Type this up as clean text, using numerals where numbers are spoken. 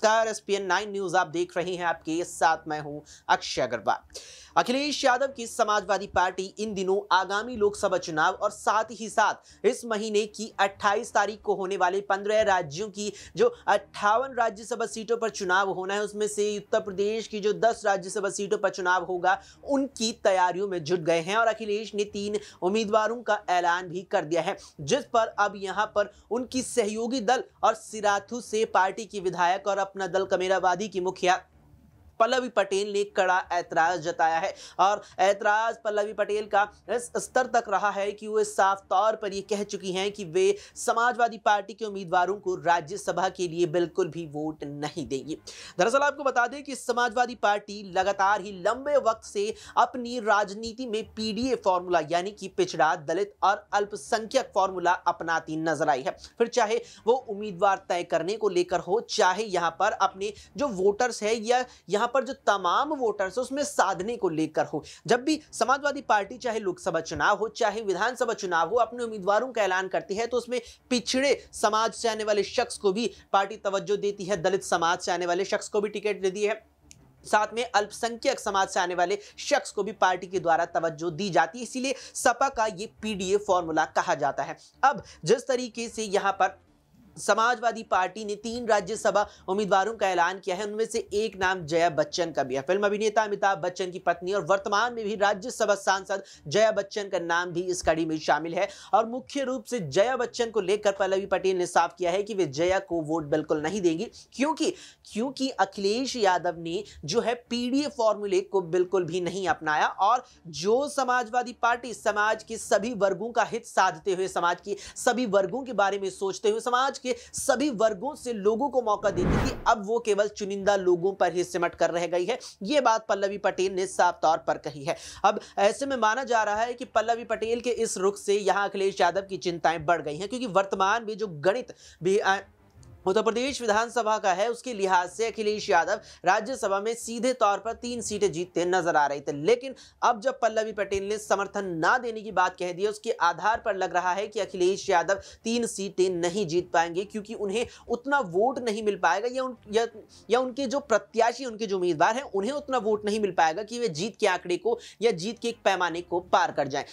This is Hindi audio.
नमस्कार, एसपीएन 9 न्यूज आप देख रहे हैं। आपके साथ मैं हूं अक्षय अग्रवाल। अखिलेश यादव की समाजवादी पार्टी इन दिनों आगामी लोकसभा चुनाव और साथ ही साथ इस महीने की 28 तारीख को होने वाले 15 राज्यों की जो 58 राज्यसभा सीटों पर चुनाव होना है, उसमें से उत्तर प्रदेश की जो 10 राज्यसभा सीटों पर चुनाव होगा, उनकी तैयारियों में जुट गए हैं और अखिलेश ने 3 उम्मीदवारों का ऐलान भी कर दिया है, जिस पर अब यहां पर उनकी सहयोगी दल और सिराथू से पार्टी की विधायक और अपना दल कमेरावादी की मुखिया पल्लवी पटेल ने कड़ा ऐतराज जताया है। और ऐतराज पल्लवी पटेल का इस स्तर तक रहा है कि वो साफ तौर पर ये कह चुकी हैं कि वे समाजवादी पार्टी के उम्मीदवारों को राज्यसभा के लिए बिल्कुल भी वोट नहीं देंगी। दरअसल आपको बता दें कि समाजवादी पार्टी लगातार ही लंबे वक्त से अपनी राजनीति में पीडीए फॉर्मूला यानी कि पिछड़ा, दलित और अल्पसंख्यक फॉर्मूला अपनाती नजर आई है। फिर चाहे वो उम्मीदवार तय करने को लेकर हो, चाहे यहाँ पर अपने जो वोटर्स है या यहाँ पर जो तमाम वोटर्स है उसमें साधने को लेकर हो। जब भी समाजवादी पार्टी चाहे लोकसभा चुनाव हो चाहे विधानसभा चुनाव हो, अपने उम्मीदवारों का ऐलान करती है तो उसमें पिछड़े समाज से आने वाले शख्स को भी पार्टी तवज्जो देती है, दलित समाज से आने वाले शख्स को भी टिकट देती है, साथ में अल्पसंख्यक समाज से आने वाले शख्स को भी पार्टी के द्वारा तवज्जो दी जाती है। इसीलिए सपा का ये पीडीए फॉर्मूला कहा जाता है। अब जिस तरीके से यहां पर समाजवादी पार्टी ने 3 राज्यसभा उम्मीदवारों का ऐलान किया है, उनमें से एक नाम जया बच्चन का भी है। फिल्म अभिनेता अमिताभ बच्चन की पत्नी और वर्तमान में भी राज्यसभा सांसद जया बच्चन का नाम भी इस कड़ी में शामिल है। और मुख्य रूप से जया बच्चन को लेकर पल्लवी पटेल ने साफ किया है कि वे जया को वोट बिल्कुल नहीं देंगी, क्योंकि अखिलेश यादव ने जो है पीडीए फॉर्मूले को बिल्कुल भी नहीं अपनाया। और जो समाजवादी पार्टी समाज के सभी वर्गों का हित साधते हुए, समाज के सभी वर्गों के बारे में सोचते हुए, समाज के सभी वर्गों से लोगों को मौका देती थी, अब वो केवल चुनिंदा लोगों पर ही सिमट कर रह गई है। ये बात पल्लवी पटेल ने साफ तौर पर कही है। अब ऐसे में माना जा रहा है कि पल्लवी पटेल के इस रुख से यहां अखिलेश यादव की चिंताएं बढ़ गई हैं, क्योंकि वर्तमान में जो गणित भी उत्तर प्रदेश विधानसभा का है, उसके लिहाज से अखिलेश यादव राज्यसभा में सीधे तौर पर 3 सीटें जीतते नजर आ रहे थे। लेकिन अब जब पल्लवी पटेल ने समर्थन ना देने की बात कह दी है, उसके आधार पर लग रहा है कि अखिलेश यादव 3 सीटें नहीं जीत पाएंगे, क्योंकि उन्हें उतना वोट नहीं मिल पाएगा या उनके जो प्रत्याशी, उनके जो उम्मीदवार हैं, उन्हें उतना वोट नहीं मिल पाएगा कि वे जीत के आंकड़े को या जीत के एक पैमाने को पार कर जाएं।